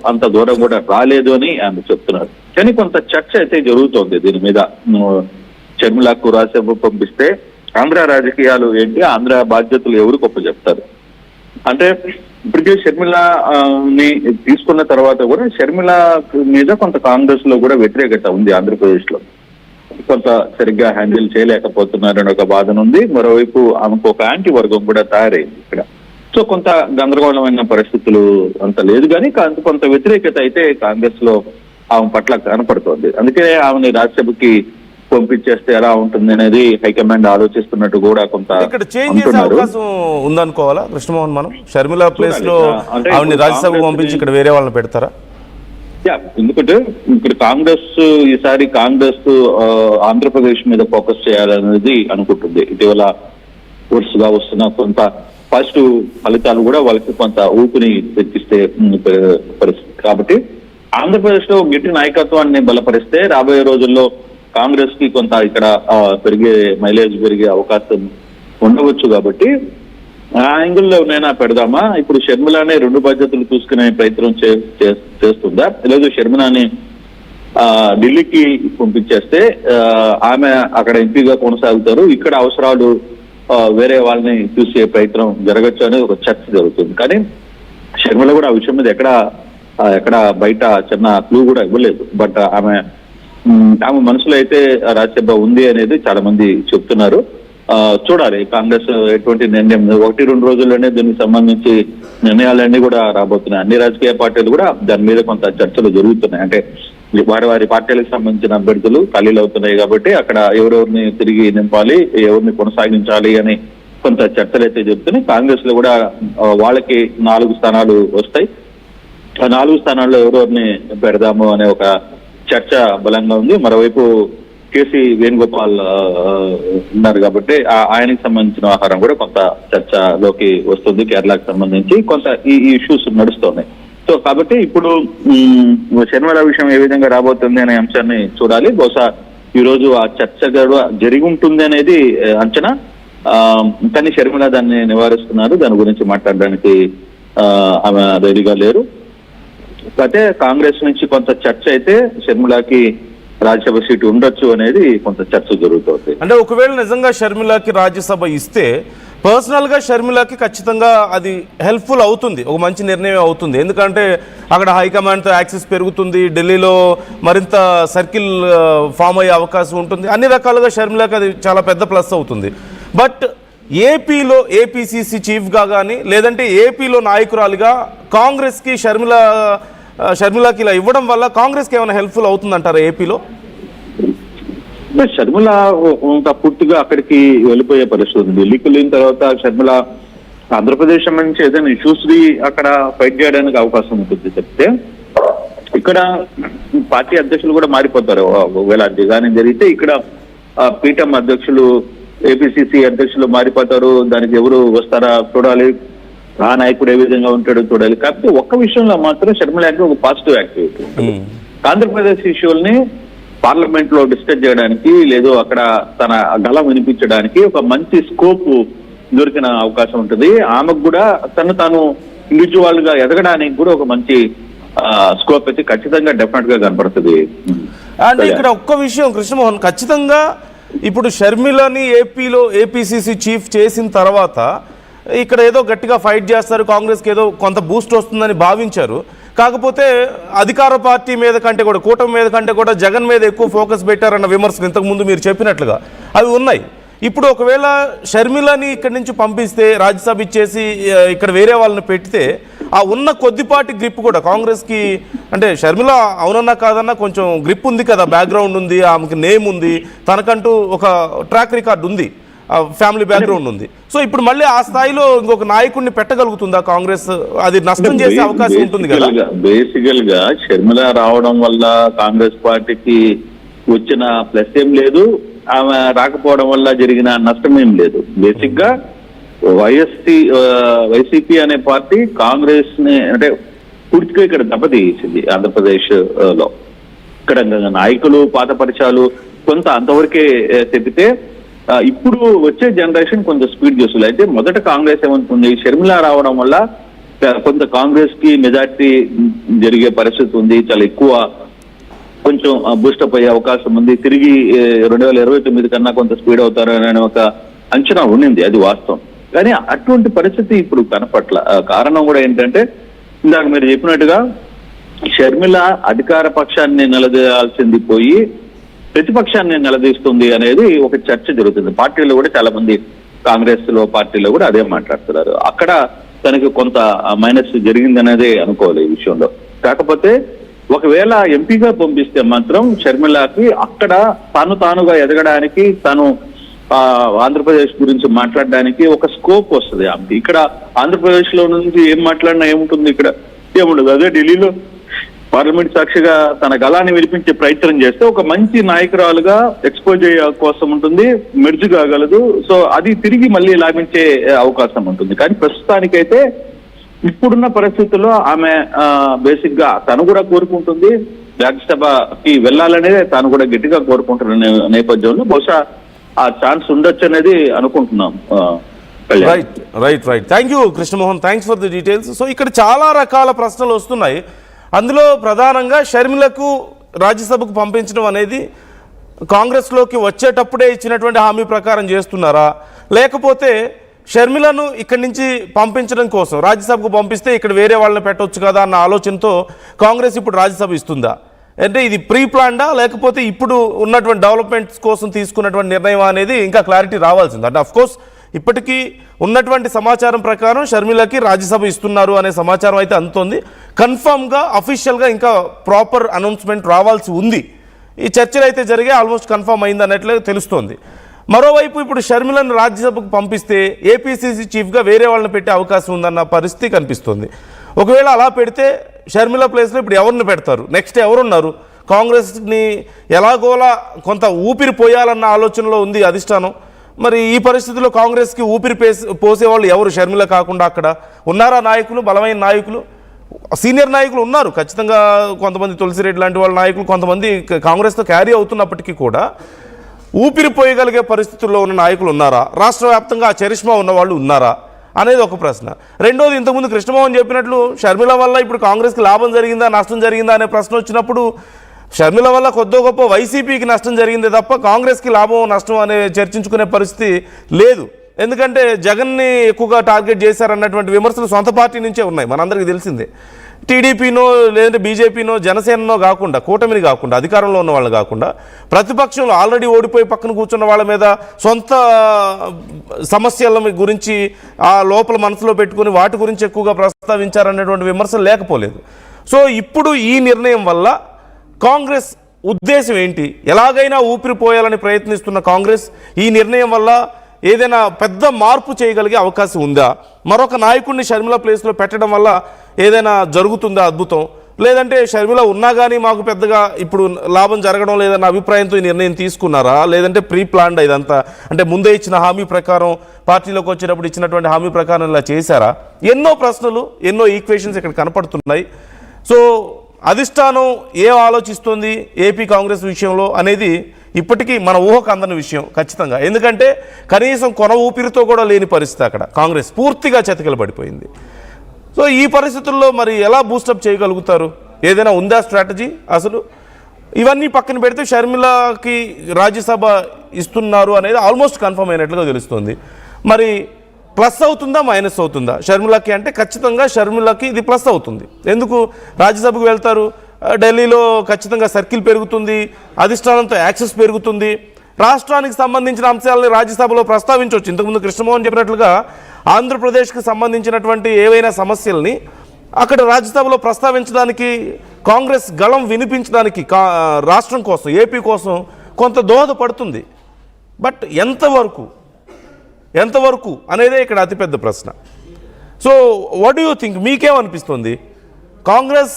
అంత దూరం కూడా రాలేదు అని ఆమె చెప్తున్నారు. కానీ కొంత చర్చ అయితే జరుగుతోంది దీని మీద. షర్మిలకు రాజ్యసభ పంపిస్తే ఆంధ్ర రాజకీయాలు ఏంటి, ఆంధ్ర బాధ్యతలు ఎవరు గొప్ప చెప్తారు అంటే, ఇప్పటికే షర్మిలని తీసుకున్న తర్వాత కూడా షర్మిల మీద కొంత కాంగ్రెస్ లో కూడా వ్యతిరేకత ఉంది. ఆంధ్రప్రదేశ్ లో కొంత సరిగ్గా హ్యాండిల్ చేయలేకపోతున్నారని ఒక వాదన ఉంది. మరోవైపు ఆమెకు ఒక యాంటీ వర్గం కూడా తయారైంది ఇక్కడ. సో కొంత గందరగోళమైన పరిస్థితులు అంత లేదు, కానీ కొంత వ్యతిరేకత అయితే కాంగ్రెస్ లో ఆమె పట్ల కనపడుతోంది. అందుకే ఆమెని రాజ్యసభకి పంపించేస్తే ఎలా ఉంటుంది అనేది హైకమాండ్ ఆలోచిస్తున్నట్టు కూడా కొంత ఇక్కడ చేంజ్ చేసే అవకాశం ఉందనుకోవాలా కృష్ణమోహన్? మనం షర్మిల ప్లేస్ లో ఆవిడని రాజ్యసభకు పంపించి ఇక్కడ వేరే వాళ్ళని పెడతారా? ఎందుకంటే ఇక్కడ కాంగ్రెస్ ఈసారి ఆంధ్రప్రదేశ్ మీద ఫోకస్ చేయాలనేది అనుకుంటుంది. ఇటీవల వరుసగా వస్తున్న కొంత పాజిటివ్ ఫలితాలు కూడా వాళ్ళకి కొంత ఊపిని తెచ్చిస్తే పరిస్థితి. కాబట్టి ఆంధ్రప్రదేశ్ లో గట్టి నాయకత్వాన్ని బలపరిస్తే రాబోయే రోజుల్లో కాంగ్రెస్ కి కొంత ఇక్కడ మైలేజ్ పెరిగే అవకాశం ఉండవచ్చు. కాబట్టి ఆ యాంగిల్లో నైనా పెడదామా, ఇప్పుడు షర్మిలానే 2 బాధ్యతలు చూసుకునే ప్రయత్నం చేస్తుందా, లేదు షర్మిలాని ఢిల్లీకి పంపించేస్తే ఆమె అక్కడ ఎంపీగా కొనసాగుతారు, ఇక్కడ అవసరాలు వేరే వాళ్ళని చూసే ప్రయత్నం జరగచ్చు అనేది ఒక చర్చ జరుగుతుంది. కానీ షర్మిల కూడా ఆ విషయం మీద ఎక్కడ బయట చిన్న క్లూ కూడా ఇవ్వలేదు. బట్ ఆమె మనసులో అయితే రాజ్యసభ ఉంది అనేది చాలా మంది చెప్తున్నారు. చూడాలి కాంగ్రెస్ ఎటువంటి నిర్ణయం, 1-2 రోజుల్లోనే దీనికి సంబంధించి నిర్ణయాలన్నీ కూడా రాబోతున్నాయి. అన్ని రాజకీయ పార్టీలు కూడా దాని మీద కొంత చర్చలు జరుగుతున్నాయి. అంటే వారి పార్టీలకు సంబంధించిన అభ్యర్థులు ఖాళీలు అవుతున్నాయి కాబట్టి అక్కడ ఎవరెవరిని తిరిగి నింపాలి, ఎవరిని కొనసాగించాలి అని కొంత చర్చలు అయితే జరుగుతున్నాయి. కాంగ్రెస్ లో కూడా వాళ్ళకి 4 స్థానాలు వస్తాయి. ఆ 4 స్థానాల్లో ఎవరెవరిని పెడదాము అనే ఒక చర్చ బలంగా ఉంది. మరోవైపు కేసీ వేణుగోపాల్ ఉన్నారు కాబట్టి ఆయనకి సంబంధించిన ఆహారం కూడా కొంత చర్చలోకి వస్తుంది. కేరళకు సంబంధించి కొంత ఈ ఇష్యూస్ నడుస్తున్నాయి. సో కాబట్టి ఇప్పుడు షర్మిల విషయం ఏ విధంగా రాబోతుంది అనే అంశాన్ని చూడాలి. బహుశా ఈ రోజు ఆ చర్చ జరిగి ఉంటుంది అనేది అంచనా. కానీ షర్మిల దాన్ని నివారిస్తున్నారు, దాని గురించి మాట్లాడడానికి ఆమె రెడీగా లేరు. అయితే కాంగ్రెస్ నుంచి కొంత చర్చ అయితే షర్మిలకి రాజ్యసభ సీటు ఉండొచ్చు అనేది కొంత చర్చ జరుగుతుంది. అంటే ఒకవేళ నిజంగా షర్మిలకి రాజ్యసభ ఇస్తే పర్సనల్ గా షర్మిలకి ఖచ్చితంగా అది హెల్ప్ఫుల్ అవుతుంది, ఒక మంచి నిర్ణయం అవుతుంది. ఎందుకంటే అక్కడ హైకమాండ్తో యాక్సెస్ పెరుగుతుంది, ఢిల్లీలో మరింత సర్కిల్ ఫామ్ అయ్యే అవకాశం ఉంటుంది. అన్ని రకాలుగా షర్మిలకి అది చాలా పెద్ద ప్లస్ అవుతుంది. బట్ ఏపీలో ఏపీసీసీ చీఫ్గా కానీ లేదంటే ఏపీలో నాయకురాలిగా కాంగ్రెస్కి షర్మిలకి ఇలా ఇవ్వడం వల్ల కాంగ్రెస్కి ఏమైనా హెల్ప్ఫుల్ అవుతుందంటారా ఏపీలో? షర్మిల పూర్తిగా అక్కడికి వెళ్ళిపోయే పరిస్థితి ఉంది. ఢిల్లీకి వెళ్ళిన తర్వాత షర్మిల ఆంధ్రప్రదేశ్ నుంచి ఏదైనా ఇష్యూస్ అక్కడ ఫైట్ చేయడానికి అవకాశం ఉంటుంది. చెప్తే ఇక్కడ పార్టీ అధ్యక్షులు కూడా మారిపోతారు. ఒకవేళ డిజైన్ జరిగితే ఇక్కడ పీఠం అధ్యక్షులు, ఏపీసీసీ అధ్యక్షులు మారిపోతారు. దానికి ఎవరు వస్తారా చూడాలి, ఆ నాయకుడు ఏ విధంగా ఉంటాడో చూడాలి. కాకపోతే ఒక్క విషయంలో మాత్రం షర్మిల ఒక పాజిటివ్ యాక్టివిటీ. ఆంధ్రప్రదేశ్ ఇష్యూల్ని పార్లమెంట్ లో డిస్కస్ చేయడానికి, లేదు అక్కడ తన గళం వినిపించడానికి ఒక మంచి స్కోప్ దొరికిన అవకాశం ఉంటుంది. ఆమెకు కూడా తాను ఇండివిజువల్ గా ఎదగడానికి కూడా ఒక మంచి స్కోప్ అయితే ఖచ్చితంగా డెఫినెట్ గా కనపడుతుంది. అంటే ఇక్కడ ఒక్క విషయం కృష్ణమోహన్, ఖచ్చితంగా ఇప్పుడు షర్మిలని ఏపీలో ఏపీసీసీ చీఫ్ చేసిన తర్వాత ఇక్కడ ఏదో గట్టిగా ఫైట్ చేస్తారు, కాంగ్రెస్కి ఏదో కొంత బూస్ట్ వస్తుందని భావించారు. కాకపోతే అధికార పార్టీ మీద కంటే కూడా, కూటమి మీద కంటే కూడా జగన్ మీద ఎక్కువ ఫోకస్ పెట్టారన్న విమర్శలు ఇంతకుముందు మీరు చెప్పినట్లుగా అవి ఉన్నాయి. ఇప్పుడు ఒకవేళ షర్మిలని ఇక్కడి నుంచి పంపిస్తే, రాజ్యసభ ఇచ్చేసి ఇక్కడ వేరే వాళ్ళని పెడితే ఆ ఉన్న కొద్దిపాటి గ్రిప్ కూడా కాంగ్రెస్కి, అంటే షర్మిల అవునన్నా కాదన్నా కొంచెం గ్రిప్ ఉంది కదా, బ్యాక్గ్రౌండ్ ఉంది, ఆమెకి నేమ్ ఉంది, తనకంటూ ఒక ట్రాక్ రికార్డ్ ఉంది, ఫ్యామిలీ బ్యాక్గ్రౌండ్ ఉంది. సో ఇప్పుడు మళ్ళీ ఆ స్థాయిలో ఇంకొక నాయకుడిని పెట్టగలుగుతుందా కాంగ్రెస్? అది నష్టం చేసే అవకాశం ఉంటుంది కదా. బేసికల్ గా షర్మిల రావడం వల్ల కాంగ్రెస్ పార్టీకి వచ్చిన ప్లస్ ఏం లేదు, ఆమె రాకపోవడం వల్ల జరిగిన నష్టం ఏం లేదు. బేసిక్ గా వైసీపీ అనే పార్టీ కాంగ్రెస్ ని అంటే పూర్తిగా ఇక్కడ దెబ్బతీసింది ఆంధ్రప్రదేశ్ లో. ఇక్కడ నాయకులు పాత పరిచయాలు కొంత అంతవరకే తెప్పితే ఇప్పుడు వచ్చే జనరేషన్ కొంచెం స్పీడ్ చేస్తుంది. అయితే మొదట కాంగ్రెస్ ఏమనుకుంది, షర్మిల రావడం వల్ల కొంత కాంగ్రెస్ కి మెజార్టీ జరిగే పరిస్థితి ఉంది, చాలా ఎక్కువ కొంచెం బూస్టప్ అయ్యే అవకాశం ఉంది, తిరిగి 2029 కన్నా కొంత స్పీడ్ అవుతారు అనే ఒక అంచనా ఉండింది, అది వాస్తవం. కానీ అటువంటి పరిస్థితి ఇప్పుడు కనపట్ల. కారణం కూడా ఏంటంటే ఇందాక మీరు చెప్పినట్టుగా షర్మిల అధికార పక్షాన్ని నిలదీయాల్సింది పోయి ప్రతిపక్షాన్ని నిలదీస్తుంది అనేది ఒక చర్చ జరుగుతుంది. పార్టీలో కూడా చాలా మంది కాంగ్రెస్ లో పార్టీలో కూడా అదే మాట్లాడుతున్నారు. అక్కడ తనకి కొంత మైనస్ జరిగింది అనేది అనుకోవాలి ఈ విషయంలో. కాకపోతే ఒకవేళ ఎంపీగా పంపిస్తే మాత్రం షర్మిలకి అక్కడ తానుగా ఎదగడానికి, తాను ఆంధ్రప్రదేశ్ గురించి మాట్లాడడానికి ఒక స్కోప్ వస్తుంది. ఇక్కడ ఆంధ్రప్రదేశ్ లో నుంచి ఏం మాట్లాడినా ఏముంటుంది, ఇక్కడ ఏముండదు. అదే ఢిల్లీలో పార్లమెంట్ సాక్షిగా తన గళాన్ని వినిపించే ప్రయత్నం చేస్తే ఒక మంచి నాయకురాలుగా ఎక్స్పోజ్ అయ్యే కోసం ఉంటుంది, మెర్జ్ కాగలదు. సో అది తిరిగి మళ్ళీ లాభించే అవకాశం ఉంటుంది. కానీ ప్రస్తుతానికైతే ఇప్పుడున్న పరిస్థితుల్లో ఆమె బేసిక్ గా తను కూడా కోరుకుంటుంది, రాజ్యసభకి వెళ్ళాలనేది తాను కూడా గట్టిగా కోరుకుంటున్న నేపథ్యంలో బహుశా ఆ ఛాన్స్ ఉండొచ్చు అనేది అనుకుంటున్నాం. Right. Thank you Krishnamohan, thanks for the details. So ఇక్కడ చాలా రకాల ప్రశ్నలు వస్తున్నాయి. అందులో ప్రధానంగా షర్మిలకు రాజ్యసభకు పంపించడం అనేది కాంగ్రెస్లోకి వచ్చేటప్పుడే ఇచ్చినటువంటి హామీ ప్రకారం చేస్తున్నారా, లేకపోతే షర్మిలను ఇక్కడి నుంచి పంపించడం కోసం రాజ్యసభకు పంపిస్తే ఇక్కడ వేరే వాళ్ళని పెట్టవచ్చు కదా అన్న ఆలోచనతో కాంగ్రెస్ ఇప్పుడు రాజ్యసభ ఇస్తుందా? అంటే ఇది ప్రీ ప్లాన్డా లేకపోతే ఇప్పుడు ఉన్నటువంటి డెవలప్మెంట్స్ కోసం తీసుకున్నటువంటి నిర్ణయం అనేది ఇంకా క్లారిటీ రావాల్సింది. అంటే అఫ్కోర్స్ ఇప్పటికీ ఉన్నటువంటి సమాచారం ప్రకారం షర్మిలకి రాజ్యసభ ఇస్తున్నారు అనే సమాచారం అయితే అందుతోంది. కన్ఫర్మ్గా అఫీషియల్గా ఇంకా ప్రాపర్ అనౌన్స్మెంట్ రావాల్సి ఉంది. ఈ చర్చలు అయితే జరిగే ఆల్మోస్ట్ కన్ఫర్మ్ అయింది అన్నట్లు తెలుస్తోంది. మరోవైపు ఇప్పుడు షర్మిలను రాజ్యసభకు పంపిస్తే ఏపీసీసీ చీఫ్గా వేరే వాళ్ళని పెట్టే అవకాశం ఉందన్న పరిస్థితి కనిపిస్తుంది. ఒకవేళ అలా పెడితే షర్మిల ప్లేస్లో ఇప్పుడు ఎవరిని పెడతారు, నెక్స్ట్ ఎవరున్నారు? కాంగ్రెస్ని ఎలాగోలా కొంత ఊపిరి పోయాలన్న ఆలోచనలో ఉంది అధిష్టానం. మరి ఈ పరిస్థితుల్లో కాంగ్రెస్కి ఊపిరి పోసేవాళ్ళు ఎవరు? షర్మిల కాకుండా అక్కడ ఉన్నారా నాయకులు, బలమైన నాయకులు, సీనియర్ నాయకులు ఉన్నారు ఖచ్చితంగా. కొంతమంది తులసిరెడ్డి లాంటి వాళ్ళ నాయకులు కొంతమంది కాంగ్రెస్తో క్యారీ అవుతున్నప్పటికీ కూడా ఊపిరి పోయగలిగే పరిస్థితుల్లో ఉన్న నాయకులు ఉన్నారా? రాష్ట్ర వ్యాప్తంగా ఆ చరిష్మా ఉన్న వాళ్ళు ఉన్నారా అనేది ఒక ప్రశ్న. రెండోది, ఇంతకుముందు కృష్ణమోహన్ చెప్పినట్లు షర్మిల వల్ల ఇప్పుడు కాంగ్రెస్కి లాభం జరిగిందా నష్టం జరిగిందా అనే ప్రశ్న వచ్చినప్పుడు షర్మిల వల్ల కొద్దో గొప్ప వైసీపీకి నష్టం జరిగిందే తప్ప కాంగ్రెస్కి లాభం నష్టం అనే చర్చించుకునే పరిస్థితి లేదు. ఎందుకంటే జగన్ని ఎక్కువగా టార్గెట్ చేశారన్నటువంటి విమర్శలు సొంత పార్టీ నుంచే ఉన్నాయి, మనందరికీ తెలిసిందే. టీడీపీనో లేదంటే బీజేపీనో జనసేననో కాకుండా, కూటమిని కాకుండా, అధికారంలో ఉన్న వాళ్ళు కాకుండా ప్రతిపక్షంలో ఆల్రెడీ ఓడిపోయి పక్కన కూర్చున్న వాళ్ళ మీద సొంత సమస్యల గురించి ఆ లోపల మనసులో పెట్టుకుని వాటి గురించి ఎక్కువగా ప్రస్తావించారనేటువంటి విమర్శలు లేకపోలేదు. సో ఇప్పుడు ఈ నిర్ణయం వల్ల కాంగ్రెస్ ఉద్దేశం ఏంటి? ఎలాగైనా ఊపిరిపోయాలని ప్రయత్నిస్తున్న కాంగ్రెస్ ఈ నిర్ణయం వల్ల ఏదైనా పెద్ద మార్పు చేయగలిగే అవకాశం ఉందా? మరొక నాయకుడిని షర్మిల ప్లేస్లో పెట్టడం వల్ల ఏదైనా జరుగుతుందా అద్భుతం? లేదంటే షర్మిల ఉన్నా కానీ మాకు పెద్దగా ఇప్పుడు లాభం జరగడం లేదన్న అభిప్రాయంతో ఈ నిర్ణయం తీసుకున్నారా? లేదంటే ప్రీ ప్లాన్డ్ ఇదంతా, అంటే ముందే ఇచ్చిన హామీ ప్రకారం పార్టీలోకి వచ్చేటప్పుడు ఇచ్చినటువంటి హామీ ప్రకారం ఇలా చేశారా? ఎన్నో ప్రశ్నలు, ఎన్నో ఈక్వేషన్స్ ఇక్కడ కనపడుతున్నాయి. సో అధిష్టానం ఏం ఆలోచిస్తుంది ఏపీ కాంగ్రెస్ విషయంలో అనేది ఇప్పటికీ మన ఊహకు అందని విషయం ఖచ్చితంగా. ఎందుకంటే కనీసం కొన ఊపిరితో కూడా లేని పరిస్థితి అక్కడ కాంగ్రెస్ పూర్తిగా చతికిలబడిపోయింది. సో ఈ పరిస్థితుల్లో మరి ఎలా బూస్టప్ చేయగలుగుతారు? ఏదైనా ఉందా స్ట్రాటజీ అసలు? ఇవన్నీ పక్కన పెడితే షర్మిలకి రాజ్యసభ ఇస్తున్నారు అనేది ఆల్మోస్ట్ కన్ఫర్మ్ అయినట్లుగా తెలుస్తుంది. మరి ప్లస్ అవుతుందా మైనస్ అవుతుందా షర్మిలకి? అంటే ఖచ్చితంగా షర్మిలకి ఇది ప్లస్ అవుతుంది. ఎందుకు? రాజ్యసభకు వెళ్తారు, ఢిల్లీలో ఖచ్చితంగా సర్కిల్ పెరుగుతుంది, అధిష్టానంతో యాక్సెస్ పెరుగుతుంది, రాష్ట్రానికి సంబంధించిన అంశాలని రాజ్యసభలో ప్రస్తావించవచ్చు. ఇంతకుముందు కృష్ణమోహన్ చెప్పినట్లుగా ఆంధ్రప్రదేశ్కి సంబంధించినటువంటి ఏవైనా సమస్యల్ని అక్కడ రాజ్యసభలో ప్రస్తావించడానికి, కాంగ్రెస్ గళం వినిపించడానికి రాష్ట్రం కోసం, ఏపీ కోసం కొంత దోహదపడుతుంది. బట్ ఎంతవరకు అనేదే ఇక్కడ అతిపెద్ద ప్రశ్న. So what do you think? మీకేమనిపిస్తుంది? కాంగ్రెస్